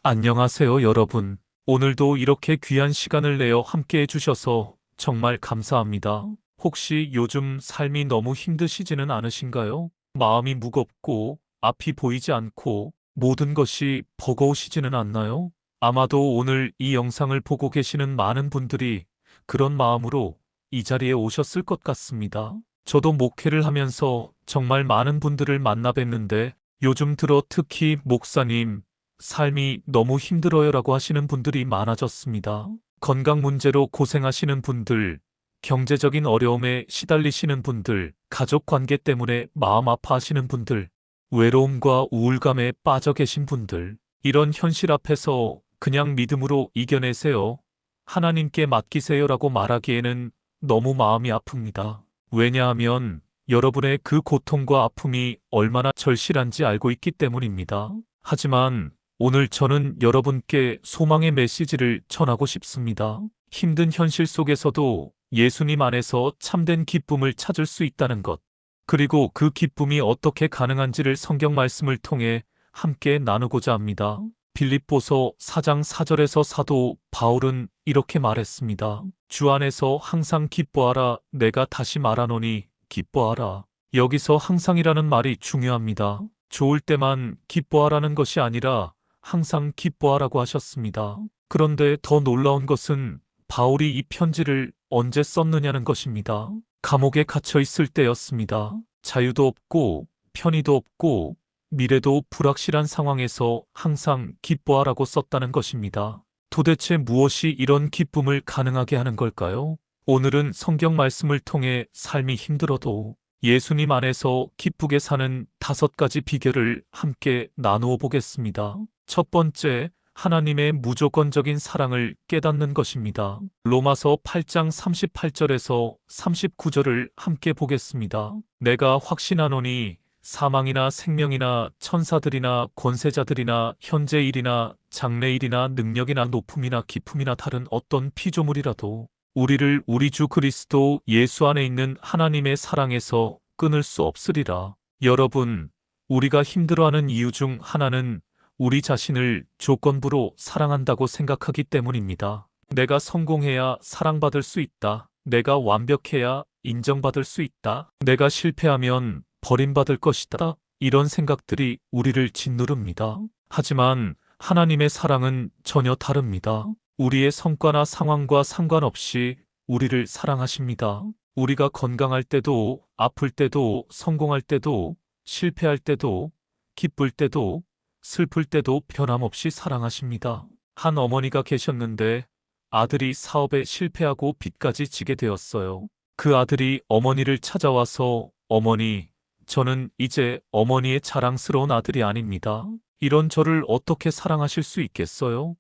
안녕하세요, 여러분. 오늘도 이렇게 귀한 시간을 내어 함께 해주셔서 정말 감사합니다. 혹시 요즘 삶이 너무 힘드시지는 않으신가요? 마음이 무겁고 앞이 보이지 않고 모든 것이 버거우시지는 않나요? 아마도 오늘 이 영상을 보고 계시는 많은 분들이 그런 마음으로 이 자리에 오셨을 것 같습니다. 저도 목회를 하면서 정말 많은 분들을 만나 뵀는데 요즘 들어 특히 목사님, 삶이 너무 힘들어요라고 하시는 분들이 많아졌습니다. 건강 문제로 고생하시는 분들, 경제적인 어려움에 시달리시는 분들, 가족 관계 때문에 마음 아파하시는 분들, 외로움과 우울감에 빠져 계신 분들, 이런 현실 앞에서 그냥 믿음으로 이겨내세요. 하나님께 맡기세요라고 말하기에는 너무 마음이 아픕니다. 왜냐하면 여러분의 그 고통과 아픔이 얼마나 절실한지 알고 있기 때문입니다. 하지만 오늘 저는 여러분께 소망의 메시지를 전하고 싶습니다. 힘든 현실 속에서도 예수님 안에서 참된 기쁨을 찾을 수 있다는 것, 그리고 그 기쁨이 어떻게 가능한지를 성경 말씀을 통해 함께 나누고자 합니다. 빌립보서 4장 4절에서 사도 바울은 이렇게 말했습니다. 주 안에서 항상 기뻐하라. 내가 다시 말하노니 기뻐하라. 여기서 항상이라는 말이 중요합니다. 좋을 때만 기뻐하라는 것이 아니라 항상 기뻐하라고 하셨습니다. 그런데 더 놀라운 것은 바울이 이 편지를 언제 썼느냐는 것입니다. 감옥에 갇혀 있을 때였습니다. 자유도 없고 편의도 없고 미래도 불확실한 상황에서 항상 기뻐하라고 썼다는 것입니다. 도대체 무엇이 이런 기쁨을 가능하게 하는 걸까요? 오늘은 성경 말씀을 통해 삶이 힘들어도 예수님 안에서 기쁘게 사는 5가지 비결을 함께 나누어 보겠습니다. 첫 번째, 하나님의 무조건적인 사랑을 깨닫는 것입니다. 로마서 8장 38절에서 39절을 함께 보겠습니다. 내가 확신하노니 사망이나 생명이나 천사들이나 권세자들이나 현재일이나 장래일이나 능력이나 높음이나 깊음이나 다른 어떤 피조물이라도 우리를 우리 주 그리스도 예수 안에 있는 하나님의 사랑에서 끊을 수 없으리라. 여러분, 우리가 힘들어하는 이유 중 하나는 우리 자신을 조건부로 사랑한다고 생각하기 때문입니다. 내가 성공해야 사랑받을 수 있다. 내가 완벽해야 인정받을 수 있다. 내가 실패하면 버림받을 것이다. 이런 생각들이 우리를 짓누릅니다. 하지만 하나님의 사랑은 전혀 다릅니다. 우리의 성과나 상황과 상관없이 우리를 사랑하십니다. 우리가 건강할 때도, 아플 때도, 성공할 때도, 실패할 때도, 기쁠 때도, 슬플 때도 변함없이 사랑하십니다. 한 어머니가 계셨는데 아들이 사업에 실패하고 빚까지 지게 되었어요. 그 아들이 어머니를 찾아와서 어머니, 저는 이제 어머니의 자랑스러운 아들이 아닙니다. 이런 저를 어떻게 사랑하실 수 있겠어요?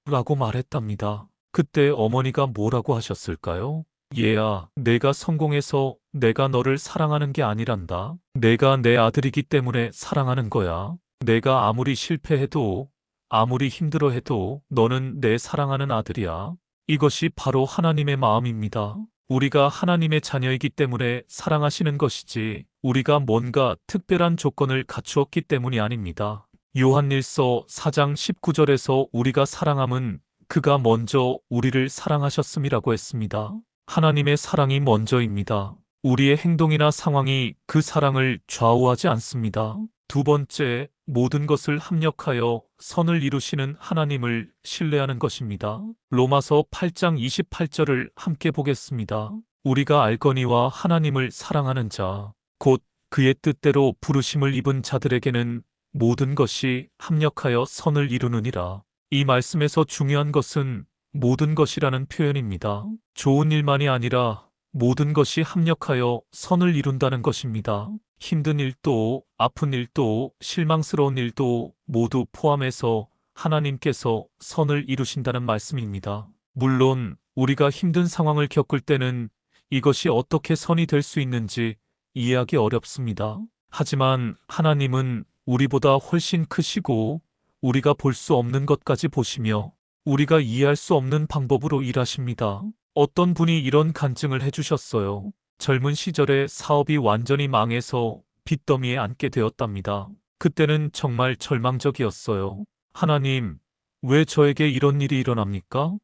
라고 말했답니다. 그때 어머니가 뭐라고 하셨을까요? 얘야, 내가 성공해서 내가 너를 사랑하는 게 아니란다. 내가 내 아들이기 때문에 사랑하는 거야. 내가 아무리 실패해도 아무리 힘들어해도 너는 내 사랑하는 아들이야. 이것이 바로 하나님의 마음입니다. 우리가 하나님의 자녀이기 때문에 사랑하시는 것이지 우리가 뭔가 특별한 조건을 갖추었기 때문이 아닙니다. 요한일서 4장 19절에서 우리가 사랑함은 그가 먼저 우리를 사랑하셨음이라고 했습니다. 하나님의 사랑이 먼저입니다. 우리의 행동이나 상황이 그 사랑을 좌우하지 않습니다. 두 번째, 모든 것을 합력하여 선을 이루시는 하나님을 신뢰하는 것입니다. 로마서 8장 28절을 함께 보겠습니다. 우리가 알거니와 하나님을 사랑하는 자, 곧 그의 뜻대로 부르심을 입은 자들에게는 모든 것이 합력하여 선을 이루느니라. 이 말씀에서 중요한 것은 모든 것이라는 표현입니다. 좋은 일만이 아니라 모든 것이 합력하여 선을 이룬다는 것입니다. 힘든 일도, 아픈 일도, 실망스러운 일도 모두 포함해서 하나님께서 선을 이루신다는 말씀입니다. 물론 우리가 힘든 상황을 겪을 때는 이것이 어떻게 선이 될 수 있는지 이해하기 어렵습니다. 하지만 하나님은 우리보다 훨씬 크시고 우리가 볼 수 없는 것까지 보시며 우리가 이해할 수 없는 방법으로 일하십니다. 어떤 분이 이런 간증을 해주셨어요. 젊은 시절에 사업이 완전히 망해서 빚더미에 앉게 되었답니다. 그때는 정말 절망적이었어요. 하나님, 왜 저에게 이런 일이 일어납니까?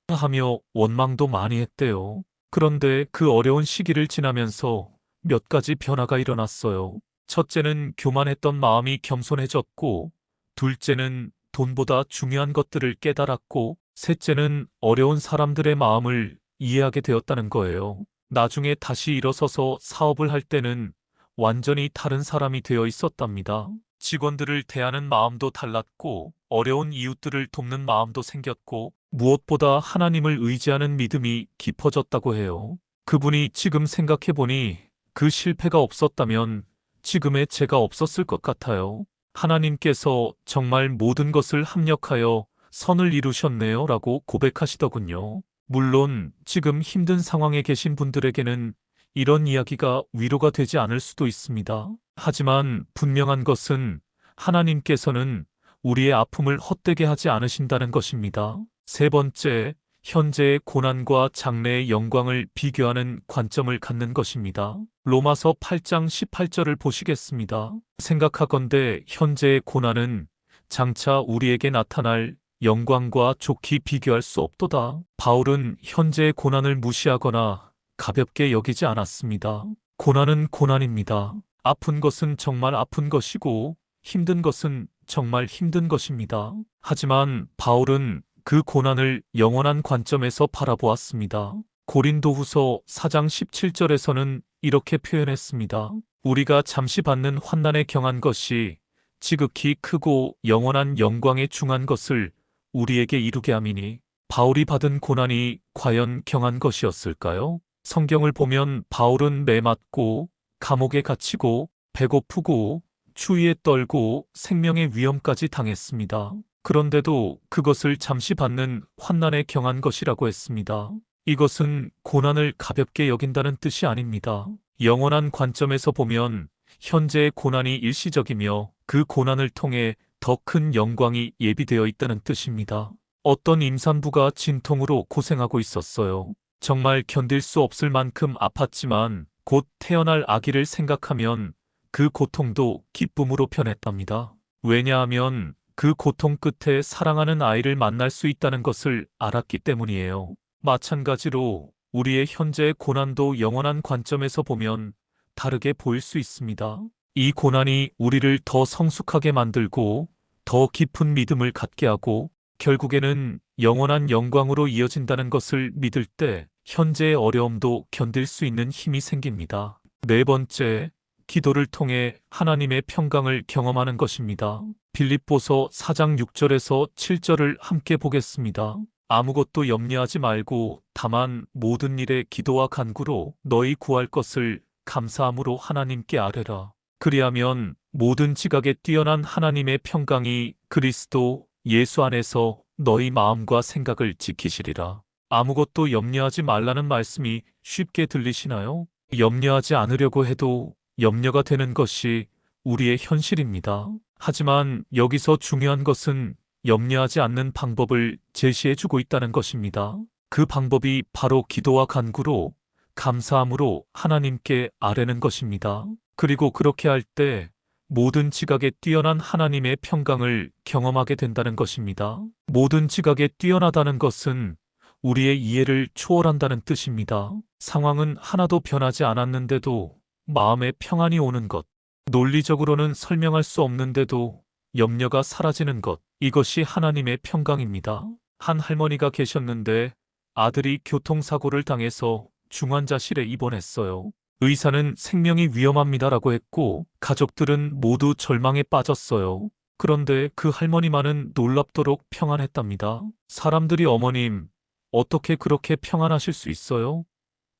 하며 원망도 많이 했대요. 그런데 그 어려운 시기를 지나면서 몇 가지 변화가 일어났어요. 첫째는 교만했던 마음이 겸손해졌고, 둘째는 돈보다 중요한 것들을 깨달았고, 셋째는 어려운 사람들의 마음을 이해하게 되었다는 거예요. 나중에 다시 일어서서 사업을 할 때는 완전히 다른 사람이 되어 있었답니다. 직원들을 대하는 마음도 달랐고, 어려운 이웃들을 돕는 마음도 생겼고, 무엇보다 하나님을 의지하는 믿음이 깊어졌다고 해요. 그분이 지금 생각해보니 그 실패가 없었다면 지금의 제가 없었을 것 같아요. 하나님께서 정말 모든 것을 합력하여 선을 이루셨네요 라고 고백하시더군요. 물론 지금 힘든 상황에 계신 분들에게는 이런 이야기가 위로가 되지 않을 수도 있습니다. 하지만 분명한 것은 하나님께서는 우리의 아픔을 헛되게 하지 않으신다는 것입니다. 세 번째, 현재의 고난과 장래의 영광을 비교하는 관점을 갖는 것입니다. 로마서 8장 18절을 보시겠습니다. 생각하건대 현재의 고난은 장차 우리에게 나타날 영광과 좋게 비교할 수 없도다. 바울은 현재의 고난을 무시하거나 가볍게 여기지 않았습니다. 고난은 고난입니다. 아픈 것은 정말 아픈 것이고 힘든 것은 정말 힘든 것입니다. 하지만 바울은 그 고난을 영원한 관점에서 바라보았습니다. 고린도후서 4장 17절에서는 이렇게 표현했습니다. 우리가 잠시 받는 환난에 경한 것이 지극히 크고 영원한 영광에 중한 것을 우리에게 이루게 함이니 바울이 받은 고난이 과연 경한 것이었을까요? 성경을 보면 바울은 매맞고 감옥에 갇히고 배고프고 추위에 떨고 생명의 위험까지 당했습니다. 그런데도 그것을 잠시 받는 환난에 경한 것이라고 했습니다. 이것은 고난을 가볍게 여긴다는 뜻이 아닙니다. 영원한 관점에서 보면 현재의 고난이 일시적이며 그 고난을 통해 더 큰 영광이 예비되어 있다는 뜻입니다. 어떤 임산부가 진통으로 고생하고 있었어요. 정말 견딜 수 없을 만큼 아팠지만 곧 태어날 아기를 생각하면 그 고통도 기쁨으로 변했답니다. 왜냐하면 그 고통 끝에 사랑하는 아이를 만날 수 있다는 것을 알았기 때문이에요. 마찬가지로 우리의 현재의 고난도 영원한 관점에서 보면 다르게 보일 수 있습니다. 이 고난이 우리를 더 성숙하게 만들고 더 깊은 믿음을 갖게 하고 결국에는 영원한 영광으로 이어진다는 것을 믿을 때 현재의 어려움도 견딜 수 있는 힘이 생깁니다. 네 번째, 기도를 통해 하나님의 평강을 경험하는 것입니다. 빌립보서 4장 6절에서 7절을 함께 보겠습니다. 아무것도 염려하지 말고 다만 모든 일에 기도와 간구로 너희 구할 것을 감사함으로 하나님께 아뢰라. 그리하면 모든 지각에 뛰어난 하나님의 평강이 그리스도 예수 안에서 너희 마음과 생각을 지키시리라. 아무것도 염려하지 말라는 말씀이 쉽게 들리시나요? 염려하지 않으려고 해도 염려가 되는 것이 우리의 현실입니다. 하지만 여기서 중요한 것은 염려하지 않는 방법을 제시해주고 있다는 것입니다. 그 방법이 바로 기도와 간구로 감사함으로 하나님께 아뢰는 것입니다. 그리고 그렇게 할 때 모든 지각에 뛰어난 하나님의 평강을 경험하게 된다는 것입니다. 모든 지각에 뛰어나다는 것은 우리의 이해를 초월한다는 뜻입니다. 상황은 하나도 변하지 않았는데도 마음에 평안이 오는 것, 논리적으로는 설명할 수 없는데도 염려가 사라지는 것, 이것이 하나님의 평강입니다. 한 할머니가 계셨는데 아들이 교통사고를 당해서 중환자실에 입원했어요. 의사는 생명이 위험합니다라고 했고 가족들은 모두 절망에 빠졌어요. 그런데 그 할머니만은 놀랍도록 평안했답니다. 사람들이 어머님, 어떻게 그렇게 평안하실 수 있어요?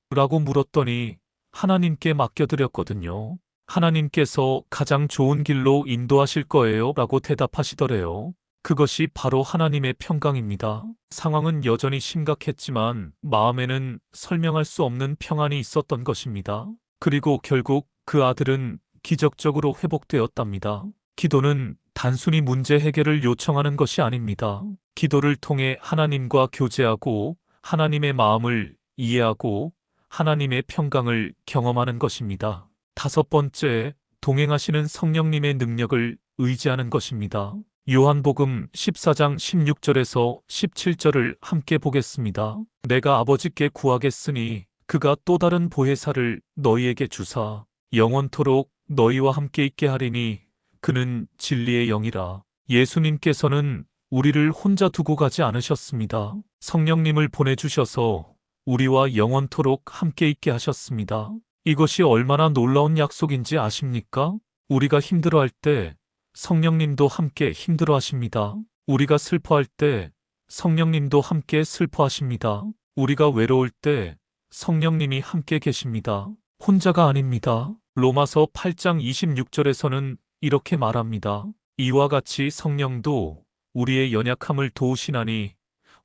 라고 물었더니 하나님께 맡겨드렸거든요. 하나님께서 가장 좋은 길로 인도하실 거예요 라고 대답하시더래요. 그것이 바로 하나님의 평강입니다. 상황은 여전히 심각했지만 마음에는 설명할 수 없는 평안이 있었던 것입니다. 그리고 결국 그 아들은 기적적으로 회복되었답니다. 기도는 단순히 문제 해결을 요청하는 것이 아닙니다. 기도를 통해 하나님과 교제하고 하나님의 마음을 이해하고 하나님의 평강을 경험하는 것입니다. 다섯 번째, 동행하시는 성령님의 능력을 의지하는 것입니다. 요한복음 14장 16절에서 17절을 함께 보겠습니다. 내가 아버지께 구하겠으니 그가 또 다른 보혜사를 너희에게 주사 영원토록 너희와 함께 있게 하리니 그는 진리의 영이라. 예수님께서는 우리를 혼자 두고 가지 않으셨습니다. 성령님을 보내주셔서 우리와 영원토록 함께 있게 하셨습니다. 이것이 얼마나 놀라운 약속인지 아십니까? 우리가 힘들어할 때 성령님도 함께 힘들어 하십니다. 우리가 슬퍼할 때 성령님도 함께 슬퍼하십니다. 우리가 외로울 때 성령님이 함께 계십니다. 혼자가 아닙니다. 로마서 8장 26절에서는 이렇게 말합니다. 이와 같이 성령도 우리의 연약함을 도우시나니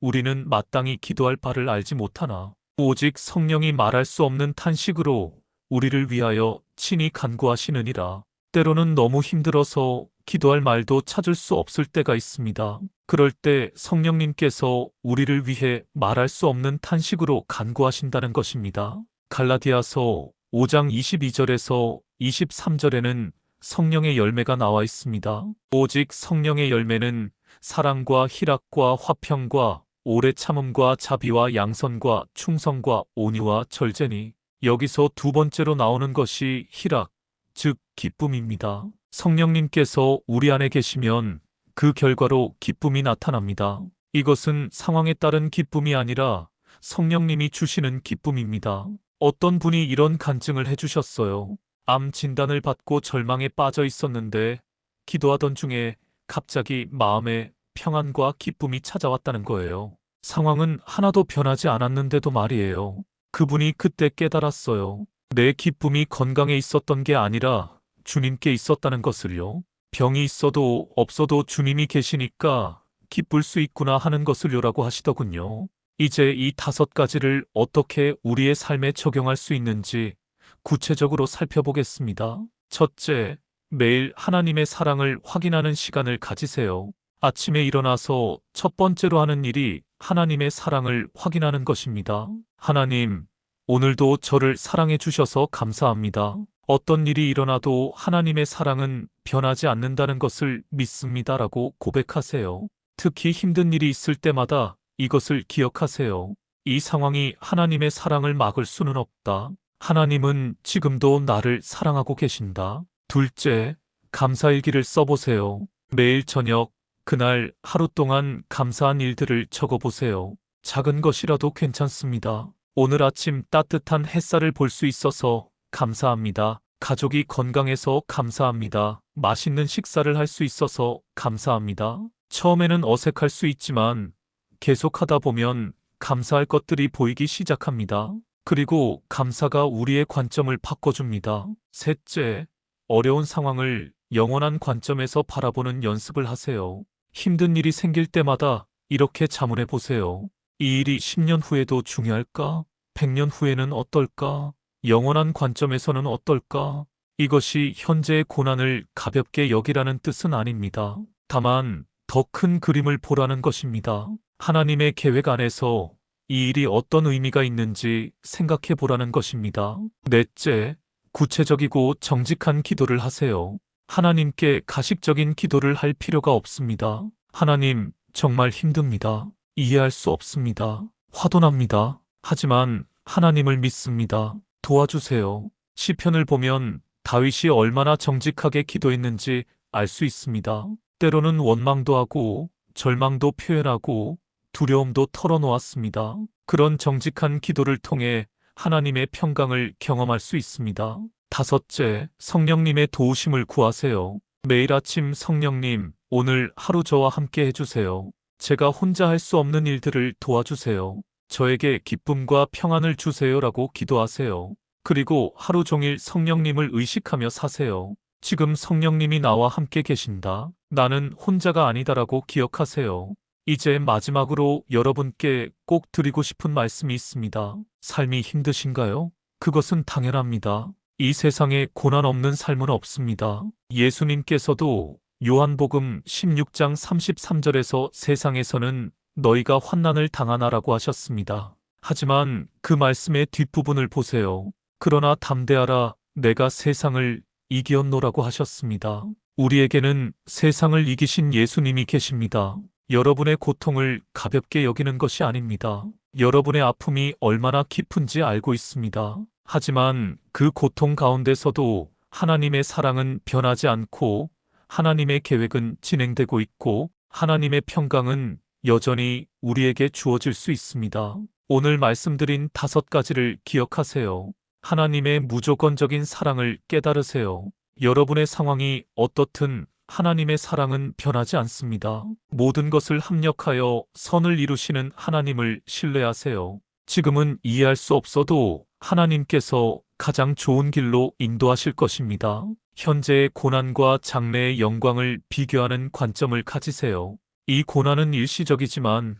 우리는 마땅히 기도할 바를 알지 못하나 오직 성령이 말할 수 없는 탄식으로 우리를 위하여 친히 간구하시느니라. 때로는 너무 힘들어서 기도할 말도 찾을 수 없을 때가 있습니다. 그럴 때 성령님께서 우리를 위해 말할 수 없는 탄식으로 간구하신다는 것입니다. 갈라디아서 5장 22절에서 23절에는 성령의 열매가 나와 있습니다. 오직 성령의 열매는 사랑과 희락과 화평과 오래 참음과 자비와 양선과 충성과 온유와 절제니 여기서 두 번째로 나오는 것이 희락, 즉 기쁨입니다. 성령님께서 우리 안에 계시면 그 결과로 기쁨이 나타납니다. 이것은 상황에 따른 기쁨이 아니라 성령님이 주시는 기쁨입니다. 어떤 분이 이런 간증을 해주셨어요. 암 진단을 받고 절망에 빠져 있었는데 기도하던 중에 갑자기 마음에 평안과 기쁨이 찾아왔다는 거예요. 상황은 하나도 변하지 않았는데도 말이에요. 그분이 그때 깨달았어요. 내 기쁨이 건강에 있었던 게 아니라 주님께 있었다는 것을요. 병이 있어도 없어도 주님이 계시니까 기쁠 수 있구나 하는 것을요라고 하시더군요. 이제 이 5가지를 어떻게 우리의 삶에 적용할 수 있는지 구체적으로 살펴보겠습니다. 첫째, 매일 하나님의 사랑을 확인하는 시간을 가지세요. 아침에 일어나서 첫 번째로 하는 일이 하나님의 사랑을 확인하는 것입니다. 하나님, 오늘도 저를 사랑해 주셔서 감사합니다. 어떤 일이 일어나도 하나님의 사랑은 변하지 않는다는 것을 믿습니다라고 고백하세요. 특히 힘든 일이 있을 때마다 이것을 기억하세요. 이 상황이 하나님의 사랑을 막을 수는 없다. 하나님은 지금도 나를 사랑하고 계신다. 둘째, 감사일기를 써보세요. 매일 저녁, 그날 하루 동안 감사한 일들을 적어보세요. 작은 것이라도 괜찮습니다. 오늘 아침 따뜻한 햇살을 볼 수 있어서 감사합니다. 가족이 건강해서 감사합니다. 맛있는 식사를 할 수 있어서 감사합니다. 처음에는 어색할 수 있지만 계속하다 보면 감사할 것들이 보이기 시작합니다. 그리고 감사가 우리의 관점을 바꿔줍니다. 셋째, 어려운 상황을 영원한 관점에서 바라보는 연습을 하세요. 힘든 일이 생길 때마다 이렇게 자문해 보세요. 이 일이 10년 후에도 중요할까? 100년 후에는 어떨까? 영원한 관점에서는 어떨까? 이것이 현재의 고난을 가볍게 여기라는 뜻은 아닙니다. 다만 더 큰 그림을 보라는 것입니다. 하나님의 계획 안에서 이 일이 어떤 의미가 있는지 생각해 보라는 것입니다. 넷째, 구체적이고 정직한 기도를 하세요. 하나님께 가식적인 기도를 할 필요가 없습니다. 하나님, 정말 힘듭니다. 이해할 수 없습니다. 화도 납니다. 하지만 하나님을 믿습니다. 도와주세요. 시편을 보면 다윗이 얼마나 정직하게 기도했는지 알 수 있습니다. 때로는 원망도 하고 절망도 표현하고 두려움도 털어놓았습니다. 그런 정직한 기도를 통해 하나님의 평강을 경험할 수 있습니다. 다섯째, 성령님의 도우심을 구하세요. 매일 아침 성령님, 오늘 하루 저와 함께 해주세요. 제가 혼자 할 수 없는 일들을 도와주세요. 저에게 기쁨과 평안을 주세요라고 기도하세요. 그리고 하루 종일 성령님을 의식하며 사세요. 지금 성령님이 나와 함께 계신다. 나는 혼자가 아니다라고 기억하세요. 이제 마지막으로 여러분께 꼭 드리고 싶은 말씀이 있습니다. 삶이 힘드신가요? 그것은 당연합니다. 이 세상에 고난 없는 삶은 없습니다. 예수님께서도 요한복음 16장 33절에서 세상에서는 너희가 환난을 당하나라고 하셨습니다. 하지만 그 말씀의 뒷부분을 보세요. 그러나 담대하라, 내가 세상을 이기었노라고 하셨습니다. 우리에게는 세상을 이기신 예수님이 계십니다. 여러분의 고통을 가볍게 여기는 것이 아닙니다. 여러분의 아픔이 얼마나 깊은지 알고 있습니다. 하지만 그 고통 가운데서도 하나님의 사랑은 변하지 않고 하나님의 계획은 진행되고 있고 하나님의 평강은 여전히 우리에게 주어질 수 있습니다. 오늘 말씀드린 5가지를 기억하세요. 하나님의 무조건적인 사랑을 깨달으세요. 여러분의 상황이 어떻든 하나님의 사랑은 변하지 않습니다. 모든 것을 합력하여 선을 이루시는 하나님을 신뢰하세요. 지금은 이해할 수 없어도 하나님께서 가장 좋은 길로 인도하실 것입니다. 현재의 고난과 장래의 영광을 비교하는 관점을 가지세요. 이 고난은 일시적이지만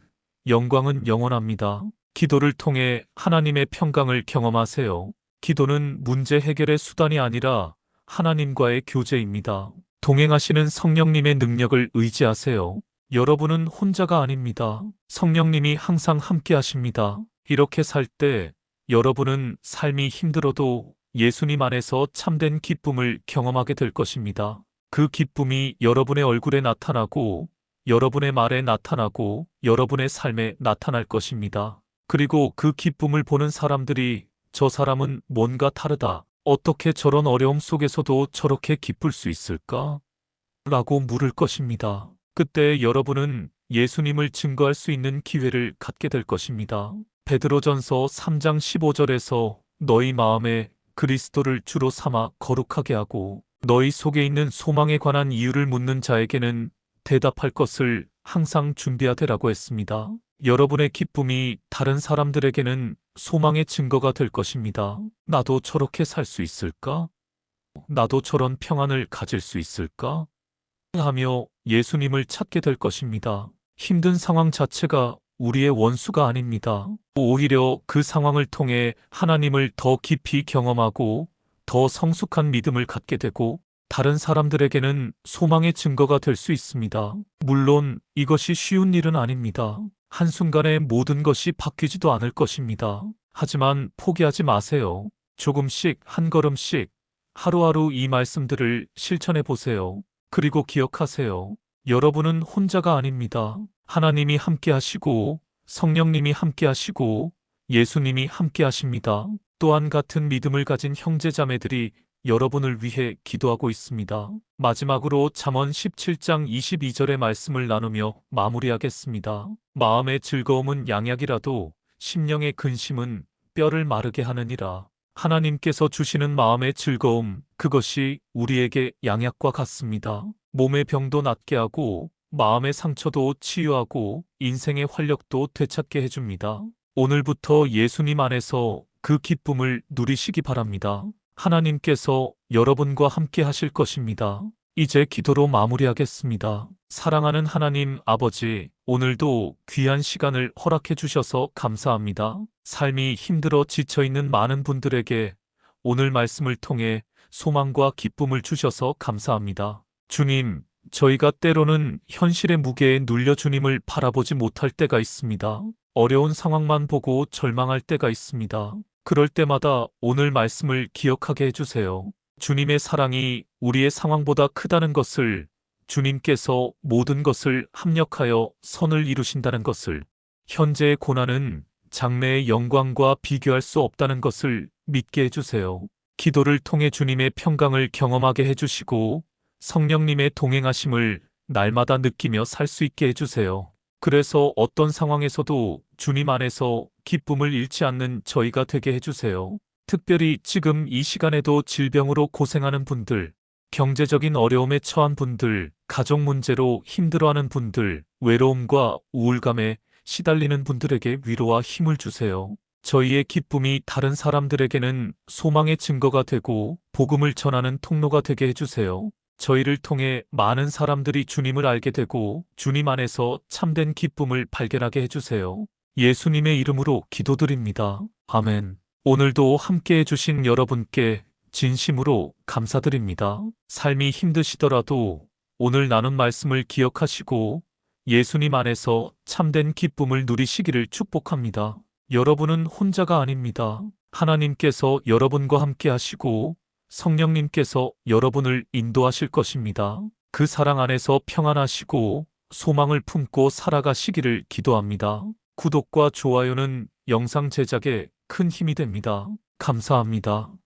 영광은 영원합니다. 기도를 통해 하나님의 평강을 경험하세요. 기도는 문제 해결의 수단이 아니라 하나님과의 교제입니다. 동행하시는 성령님의 능력을 의지하세요. 여러분은 혼자가 아닙니다. 성령님이 항상 함께 하십니다. 이렇게 살 때 여러분은 삶이 힘들어도 예수님 안에서 참된 기쁨을 경험하게 될 것입니다. 그 기쁨이 여러분의 얼굴에 나타나고 여러분의 말에 나타나고 여러분의 삶에 나타날 것입니다. 그리고 그 기쁨을 보는 사람들이 저 사람은 뭔가 다르다. 어떻게 저런 어려움 속에서도 저렇게 기쁠 수 있을까? 라고 물을 것입니다. 그때 여러분은 예수님을 증거할 수 있는 기회를 갖게 될 것입니다. 베드로전서 3장 15절에서 너희 마음에 그리스도를 주로 삼아 거룩하게 하고 너희 속에 있는 소망에 관한 이유를 묻는 자에게는 대답할 것을 항상 준비하되라고 했습니다. 여러분의 기쁨이 다른 사람들에게는 소망의 증거가 될 것입니다. 나도 저렇게 살 수 있을까? 나도 저런 평안을 가질 수 있을까? 하며 예수님을 찾게 될 것입니다. 힘든 상황 자체가 우리의 원수가 아닙니다. 오히려 그 상황을 통해 하나님을 더 깊이 경험하고 더 성숙한 믿음을 갖게 되고 다른 사람들에게는 소망의 증거가 될 수 있습니다. 물론 이것이 쉬운 일은 아닙니다. 한순간에 모든 것이 바뀌지도 않을 것입니다. 하지만 포기하지 마세요. 조금씩 한 걸음씩 하루하루 이 말씀들을 실천해 보세요. 그리고 기억하세요. 여러분은 혼자가 아닙니다. 하나님이 함께 하시고 성령님이 함께 하시고 예수님이 함께 하십니다. 또한 같은 믿음을 가진 형제자매들이 여러분을 위해 기도하고 있습니다. 마지막으로 잠언 17장 22절의 말씀을 나누며 마무리하겠습니다. 마음의 즐거움은 양약이라도 심령의 근심은 뼈를 마르게 하느니라. 하나님께서 주시는 마음의 즐거움, 그것이 우리에게 양약과 같습니다. 몸의 병도 낫게 하고 마음의 상처도 치유하고 인생의 활력도 되찾게 해줍니다. 오늘부터 예수님 안에서 그 기쁨을 누리시기 바랍니다. 하나님께서 여러분과 함께 하실 것입니다. 이제 기도로 마무리하겠습니다. 사랑하는 하나님 아버지, 오늘도 귀한 시간을 허락해 주셔서 감사합니다. 삶이 힘들어 지쳐있는 많은 분들에게 오늘 말씀을 통해 소망과 기쁨을 주셔서 감사합니다. 주님, 저희가 때로는 현실의 무게에 눌려 주님을 바라보지 못할 때가 있습니다. 어려운 상황만 보고 절망할 때가 있습니다. 그럴 때마다 오늘 말씀을 기억하게 해주세요. 주님의 사랑이 우리의 상황보다 크다는 것을, 주님께서 모든 것을 합력하여 선을 이루신다는 것을, 현재의 고난은 장래의 영광과 비교할 수 없다는 것을 믿게 해주세요. 기도를 통해 주님의 평강을 경험하게 해주시고 성령님의 동행하심을 날마다 느끼며 살 수 있게 해주세요. 그래서 어떤 상황에서도 주님 안에서 기쁨을 잃지 않는 저희가 되게 해주세요. 특별히 지금 이 시간에도 질병으로 고생하는 분들, 경제적인 어려움에 처한 분들, 가족 문제로 힘들어하는 분들, 외로움과 우울감에 시달리는 분들에게 위로와 힘을 주세요. 저희의 기쁨이 다른 사람들에게는 소망의 증거가 되고 복음을 전하는 통로가 되게 해주세요. 저희를 통해 많은 사람들이 주님을 알게 되고 주님 안에서 참된 기쁨을 발견하게 해주세요. 예수님의 이름으로 기도드립니다. 아멘. 오늘도 함께 해주신 여러분께 진심으로 감사드립니다. 삶이 힘드시더라도 오늘 나눈 말씀을 기억하시고 예수님 안에서 참된 기쁨을 누리시기를 축복합니다. 여러분은 혼자가 아닙니다. 하나님께서 여러분과 함께 하시고 성령님께서 여러분을 인도하실 것입니다. 그 사랑 안에서 평안하시고 소망을 품고 살아가시기를 기도합니다. 구독과 좋아요는 영상 제작에 큰 힘이 됩니다. 감사합니다.